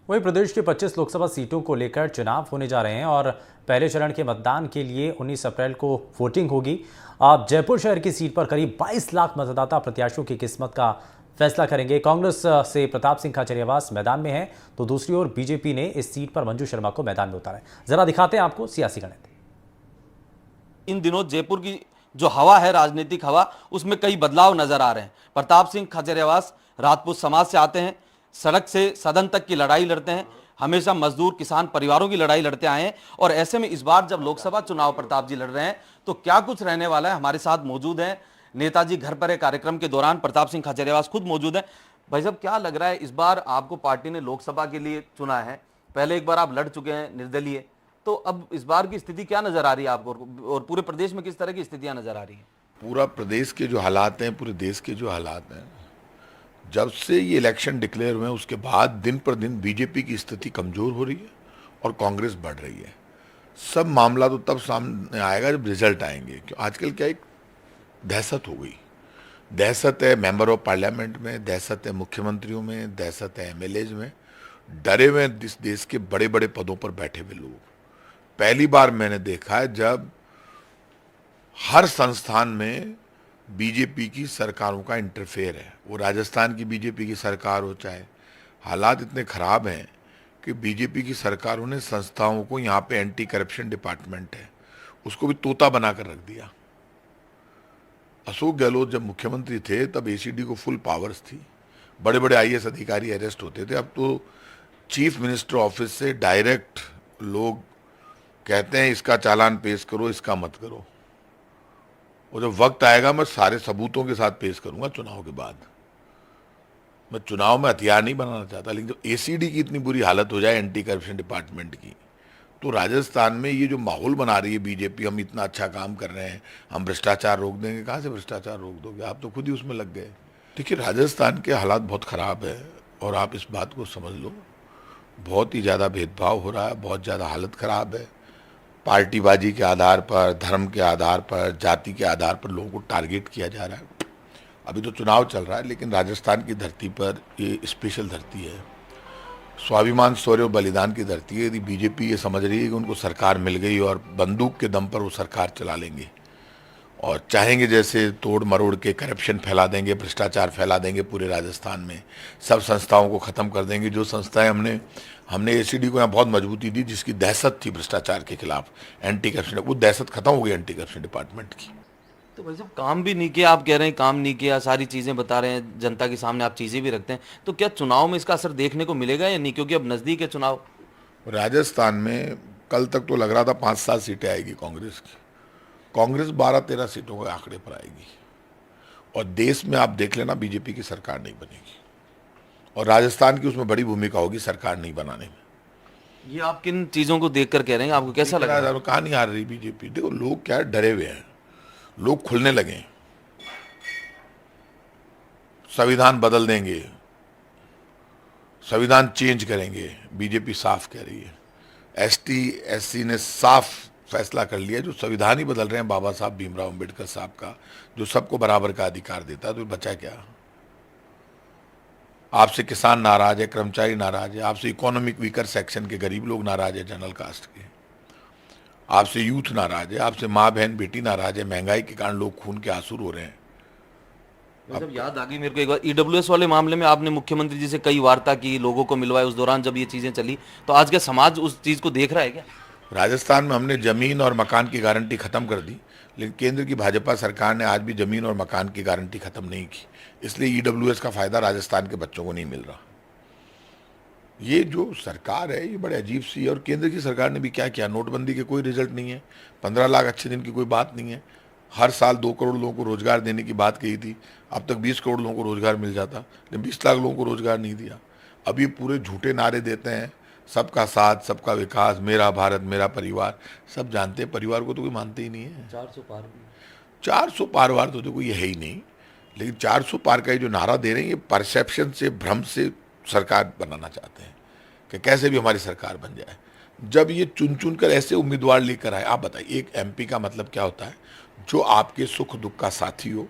वहीं प्रदेश की 25 लोकसभा सीटों को लेकर चुनाव होने जा रहे हैं और पहले चरण के मतदान के लिए 19 अप्रैल को वोटिंग होगी। आप जयपुर शहर की सीट पर करीब 22 लाख मतदाता प्रत्याशियों की किस्मत का फैसला करेंगे। कांग्रेस से प्रताप सिंह खाचरियावास मैदान में है, तो दूसरी ओर बीजेपी ने इस सीट पर मंजू शर्मा को मैदान में उतारा है। जरा दिखाते हैं आपको सियासी गणित। इन दिनों जयपुर की जो हवा है, राजनीतिक हवा, उसमें कई बदलाव नजर आ रहे हैं। प्रताप सिंह खाचरियावास राजपूत समाज से आते हैं, सड़क से सदन तक की लड़ाई लड़ते हैं, हमेशा मजदूर किसान परिवारों की लड़ाई लड़ते आए हैं। और ऐसे में इस बार जब लोकसभा चुनाव प्रताप जी लड़ रहे हैं तो क्या कुछ रहने वाला है, हमारे साथ मौजूद हैं। नेताजी घर पर है कार्यक्रम के दौरान प्रताप सिंह खाचरियावास खुद मौजूद हैं। भाई साहब, क्या लग रहा है, इस बार आपको पार्टी ने लोकसभा के लिए चुना है, पहले एक बार आप लड़ चुके हैं निर्दलीय, तो अब इस बार की स्थिति क्या नजर आ रही है आपको, और पूरे प्रदेश में किस तरह की स्थितियां नजर आ रही हैं? पूरा प्रदेश के जो हालात हैं, पूरे देश के जो हालात हैं, जब से ये इलेक्शन डिक्लेयर हुए हैं उसके बाद दिन पर दिन बीजेपी की स्थिति कमजोर हो रही है और कांग्रेस बढ़ रही है। सब मामला तो तब सामने आएगा जब रिजल्ट आएंगे। क्यों आजकल क्या एक दहशत हो गई, दहशत है मेंबर ऑफ पार्लियामेंट में, दहशत है मुख्यमंत्रियों में, दहशत है एमएलएज में, डरे हुए इस देश के बड़े बड़े पदों पर बैठे हुए लोग। पहली बार मैंने देखा है जब हर संस्थान में बीजेपी की सरकारों का इंटरफेयर है। वो राजस्थान की बीजेपी की सरकार हो, चाहे हालात इतने खराब हैं कि बीजेपी की सरकारों ने संस्थाओं को, यहाँ पे एंटी करप्शन डिपार्टमेंट है, उसको भी तोता बनाकर रख दिया। अशोक गहलोत जब मुख्यमंत्री थे तब एसीडी को फुल पावर्स थी, बड़े बड़े आईएएस अधिकारी अरेस्ट होते थे। अब तो चीफ मिनिस्टर ऑफिस से डायरेक्ट लोग कहते हैं इसका चालान पेश करो, इसका मत करो। और जब वक्त आएगा मैं सारे सबूतों के साथ पेश करूंगा चुनाव के बाद। मैं चुनाव में हथियार नहीं बनाना चाहता, लेकिन जब एसीडी की इतनी बुरी हालत हो जाए एंटी करप्शन डिपार्टमेंट की, तो राजस्थान में ये जो माहौल बना रही है बीजेपी, हम इतना अच्छा काम कर रहे हैं, हम भ्रष्टाचार रोक देंगे। कहाँ से भ्रष्टाचार रोक दोगे, आप तो खुद ही उसमें लग गए। देखिए, राजस्थान के हालात बहुत ख़राब है और आप इस बात को समझ लो, बहुत ही ज़्यादा भेदभाव हो रहा है, बहुत ज़्यादा हालत ख़राब है। पार्टीबाजी के आधार पर, धर्म के आधार पर, जाति के आधार पर लोगों को टारगेट किया जा रहा है। अभी तो चुनाव चल रहा है, लेकिन राजस्थान की धरती पर ये स्पेशल धरती है, स्वाभिमान, शौर्य और बलिदान की धरती है। यदि बीजेपी ये समझ रही है कि उनको सरकार मिल गई और बंदूक के दम पर वो सरकार चला लेंगे और चाहेंगे जैसे तोड़ मरोड़ के करप्शन फैला देंगे, भ्रष्टाचार फैला देंगे पूरे राजस्थान में, सब संस्थाओं को ख़त्म कर देंगे। जो संस्थाएं हमने एसीडी को यहाँ बहुत मजबूती दी, जिसकी दहशत थी भ्रष्टाचार के खिलाफ, एंटी करप्शन, वो दहशत खत्म हो गई एंटी करप्शन डिपार्टमेंट की। तो भाई साहब, काम भी नहीं किया, आप कह रहे हैं काम नहीं किया, सारी चीज़ें बता रहे हैं, जनता के सामने आप चीज़ें भी रखते हैं, तो क्या चुनाव में इसका असर देखने को मिलेगा या नहीं, क्योंकि अब नज़दीक है चुनाव? राजस्थान में कल तक तो लग रहा था 5-7 सीटें आएगी कांग्रेस की। कांग्रेस 12-13 सीटों के आंकड़े पर आएगी और देश में आप देख लेना बीजेपी की सरकार नहीं बनेगी और राजस्थान की उसमें बड़ी भूमिका होगी सरकार नहीं बनाने में। ये आप किन चीज़ों को देखकर कह रहे हैं, आपको कैसा लग रहा है? कहाँ नहीं हार रही बीजेपी। देखो, लोग क्या है, डरे हुए हैं, लोग खुलने लगे हैं। संविधान बदल देंगे, संविधान चेंज करेंगे, बीजेपी साफ कह रही है। एसटी एससी ने साफ फैसला कर लिया, जो संविधान ही बदल रहे हैं बाबा साहब भीमराव अंबेडकर साहब का, जो सबको बराबर का अधिकार देता है, तो बचा क्या? आपसे किसान नाराज है, कर्मचारी नाराज है, आपसे इकोनॉमिक वीकर सेक्शन के गरीब लोग नाराज है, जनरल कास्ट के, आपसे यूथ नाराज है, आपसे माँ बहन बेटी नाराज है। महंगाई के कारण लोग खून के आंसू रो रहे हैं। मतलब याद आ गई मेरे को एक बार ईडब्ल्यूएस वाले मामले में आपने मुख्यमंत्री जी से कई वार्ता की, लोगों को मिलवाए, उस दौरान जब ये चीज़ें चली, तो आज क्या समाज उस चीज़ को देख रहा है क्या? राजस्थान में हमने जमीन और मकान की गारंटी खत्म कर दी, लेकिन केंद्र की भाजपा सरकार ने आज भी जमीन और मकान की गारंटी खत्म नहीं की। इसलिए ईडब्ल्यूएस का फायदा राजस्थान के बच्चों को नहीं मिल रहा। ये जो सरकार है ये बड़े अजीब सी है। और केंद्र की सरकार ने भी क्या किया, नोटबंदी के कोई रिजल्ट नहीं है, 15 लाख अच्छे दिन की कोई बात नहीं है। हर साल 2 करोड़ लोगों को रोजगार देने की बात कही थी, अब तक 20 करोड़ लोगों को रोजगार मिल जाता, लेकिन 20 लाख लोगों को रोजगार नहीं दिया। अब ये पूरे झूठे नारे देते हैं, सबका साथ, सबका विकास, मेरा भारत मेरा परिवार। सब जानते हैं परिवार को तो कोई मानते ही नहीं है। 400 पार भी। 400 पार वार तो कोई है ही नहीं, लेकिन 400 पार का ये जो नारा दे रहे हैं, ये परसेप्शन से, भ्रम से सरकार बनाना चाहते हैं कि कैसे भी हमारी सरकार बन जाए। जब ये चुन चुन कर ऐसे उम्मीदवार लेकर आए, आप बताइए, एक एमपी का मतलब क्या होता है? जो आपके सुख दुख का साथी हो,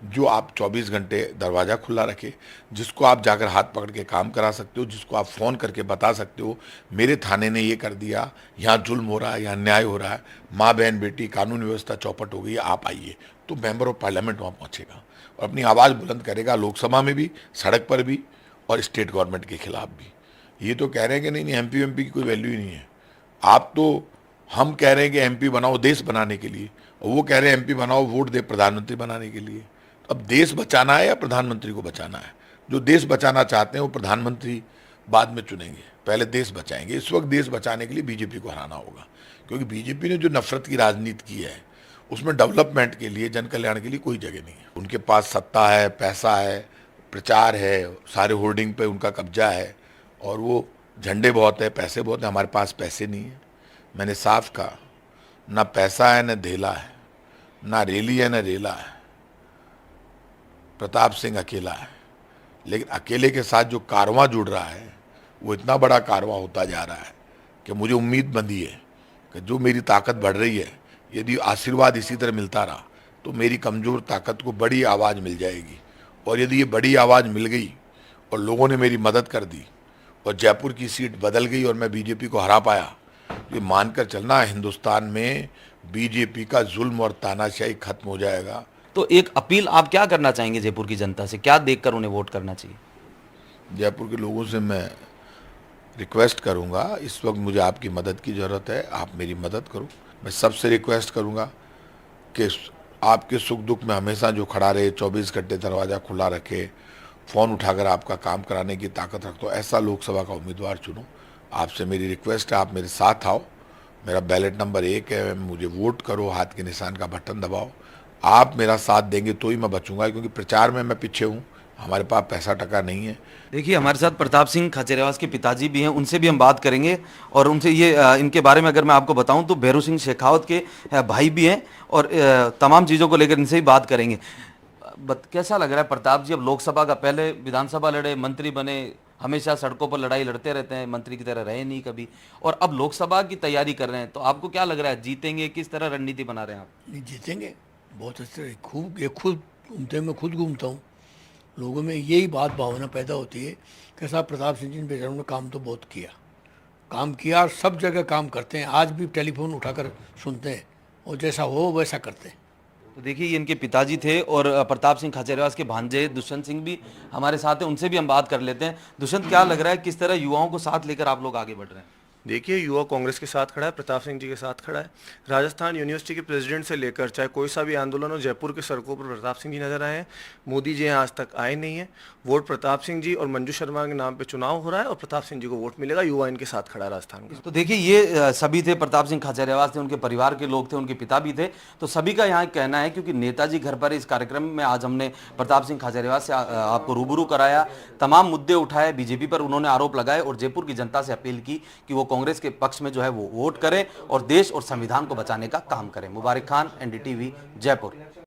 जो आप 24 घंटे दरवाज़ा खुला रखे, जिसको आप जाकर हाथ पकड़ के काम करा सकते हो, जिसको आप फ़ोन करके बता सकते हो मेरे थाने ने ये कर दिया, यहाँ जुल्म हो रहा है, यहाँ न्याय हो रहा है, माँ बहन बेटी कानून व्यवस्था चौपट हो गई है, आप आइए। तो मेंबर ऑफ पार्लियामेंट वहाँ पहुँचेगा और अपनी आवाज़ बुलंद करेगा, लोकसभा में भी, सड़क पर भी और स्टेट गवर्नमेंट के खिलाफ भी। ये तो कह रहे हैं कि नहीं एमपी की कोई वैल्यू ही नहीं है। आप तो, हम कह रहे हैं कि एमपी बनाओ देश बनाने के लिए, और वो कह रहे हैं एमपी बनाओ वोट दे प्रधानमंत्री बनाने के लिए। अब देश बचाना है या प्रधानमंत्री को बचाना है? जो देश बचाना चाहते हैं वो प्रधानमंत्री बाद में चुनेंगे, पहले देश बचाएंगे। इस वक्त देश बचाने के लिए बीजेपी को हराना होगा, क्योंकि बीजेपी ने जो नफरत की राजनीति की है उसमें डेवलपमेंट के लिए, जन कल्याण के लिए कोई जगह नहीं है। उनके पास सत्ता है, पैसा है, प्रचार है, सारे होर्डिंग पे उनका कब्जा है, और वो झंडे बहुत है, पैसे बहुत है। हमारे पास पैसे नहीं है। मैंने साफ कहा, ना पैसा है, न धेला है, ना रेली है, न रेला है। प्रताप सिंह अकेला है, लेकिन अकेले के साथ जो कारवां जुड़ रहा है वो इतना बड़ा कारवां होता जा रहा है कि मुझे उम्मीद बंधी है कि जो मेरी ताकत बढ़ रही है, यदि आशीर्वाद इसी तरह मिलता रहा तो मेरी कमज़ोर ताकत को बड़ी आवाज़ मिल जाएगी। और यदि ये बड़ी आवाज़ मिल गई और लोगों ने मेरी मदद कर दी और जयपुर की सीट बदल गई और मैं बीजेपी को हरा पाया, ये मानकर चलना हिंदुस्तान में बीजेपी का जुल्म और तानाशाही खत्म हो जाएगा। तो एक अपील आप क्या करना चाहेंगे जयपुर की जनता से, क्या देखकर उन्हें वोट करना चाहिए? जयपुर के लोगों से मैं रिक्वेस्ट करूंगा, इस वक्त मुझे आपकी मदद की ज़रूरत है, आप मेरी मदद करो। मैं सबसे रिक्वेस्ट करूंगा कि आपके सुख दुख में हमेशा जो खड़ा रहे, 24 घंटे दरवाज़ा खुला रखे, फ़ोन उठाकर आपका काम कराने की ताकत रखता हो, ऐसा लोकसभा का उम्मीदवार चुनो। आपसे मेरी रिक्वेस्ट है, आप मेरे साथ आओ। मेरा बैलेट नंबर 1 है, मुझे वोट करो, हाथ के निशान का बटन दबाओ। आप मेरा साथ देंगे तो ही मैं बचूंगा, क्योंकि प्रचार में मैं पीछे हूँ, हमारे पास पैसा टका नहीं है। देखिए, हमारे साथ प्रताप सिंह खाचरियावास के पिताजी भी हैं, उनसे भी हम बात करेंगे और उनसे ये इनके बारे में अगर मैं आपको बताऊं तो भैरू सिंह शेखावत के भाई भी हैं और तमाम चीज़ों को लेकर इनसे ही बात करेंगे। कैसा लग रहा है प्रताप जी, अब लोकसभा का, पहले विधानसभा लड़े, मंत्री बने, हमेशा सड़कों पर लड़ाई लड़ते रहते हैं, मंत्री की तरह रहे नहीं कभी, और अब लोकसभा की तैयारी कर रहे हैं, तो आपको क्या लग रहा है, जीतेंगे? किस तरह रणनीति बना रहे हैं आप? नहीं, जीतेंगे बहुत अच्छे। खुद घूमते हैं, मैं खुद घूमता हूँ, लोगों में यही बात भावना पैदा होती है कि साहब प्रताप सिंह जी ने बेचारों ने काम तो बहुत किया और सब जगह काम करते हैं। आज भी टेलीफोन उठाकर सुनते हैं और जैसा हो वैसा करते हैं। तो देखिए, ये इनके पिताजी थे और प्रताप सिंह खाचरियावास के भांजे दुष्यंत सिंह भी हमारे साथ हैं, उनसे भी हम बात कर लेते हैं। दुष्यंत, क्या लग रहा है, किस तरह युवाओं को साथ लेकर आप लोग आगे बढ़ रहे हैं? देखिए, युवा कांग्रेस के साथ खड़ा है, प्रताप सिंह जी के साथ खड़ा है। राजस्थान यूनिवर्सिटी के प्रेसिडेंट से लेकर चाहे कोई सा भी आंदोलन हो, जयपुर के सड़कों पर प्रताप सिंह जी नजर आए हैं। मोदी जी यहाँ आज तक आए नहीं है। वोट प्रताप सिंह जी और मंजू शर्मा के नाम पे चुनाव हो रहा है और प्रताप सिंह जी को वोट मिलेगा। युवा इनके साथ खड़ा है राजस्थान का। तो देखिए, ये सभी थे, प्रताप सिंह खाचरियावास थे, उनके परिवार के लोग थे, उनके पिता भी थे, तो सभी का यहाँ कहना है, क्योंकि नेताजी घर पर इस कार्यक्रम में आज हमने प्रताप सिंह खाचरियावास से आपको रूबरू कराया, तमाम मुद्दे उठाए, बीजेपी पर उन्होंने आरोप लगाए और जयपुर की जनता से अपील की कि वो कांग्रेस के पक्ष में जो है वो वोट करें और देश और संविधान को बचाने का काम करें। मुबारक खान, एनडीटीवी, जयपुर।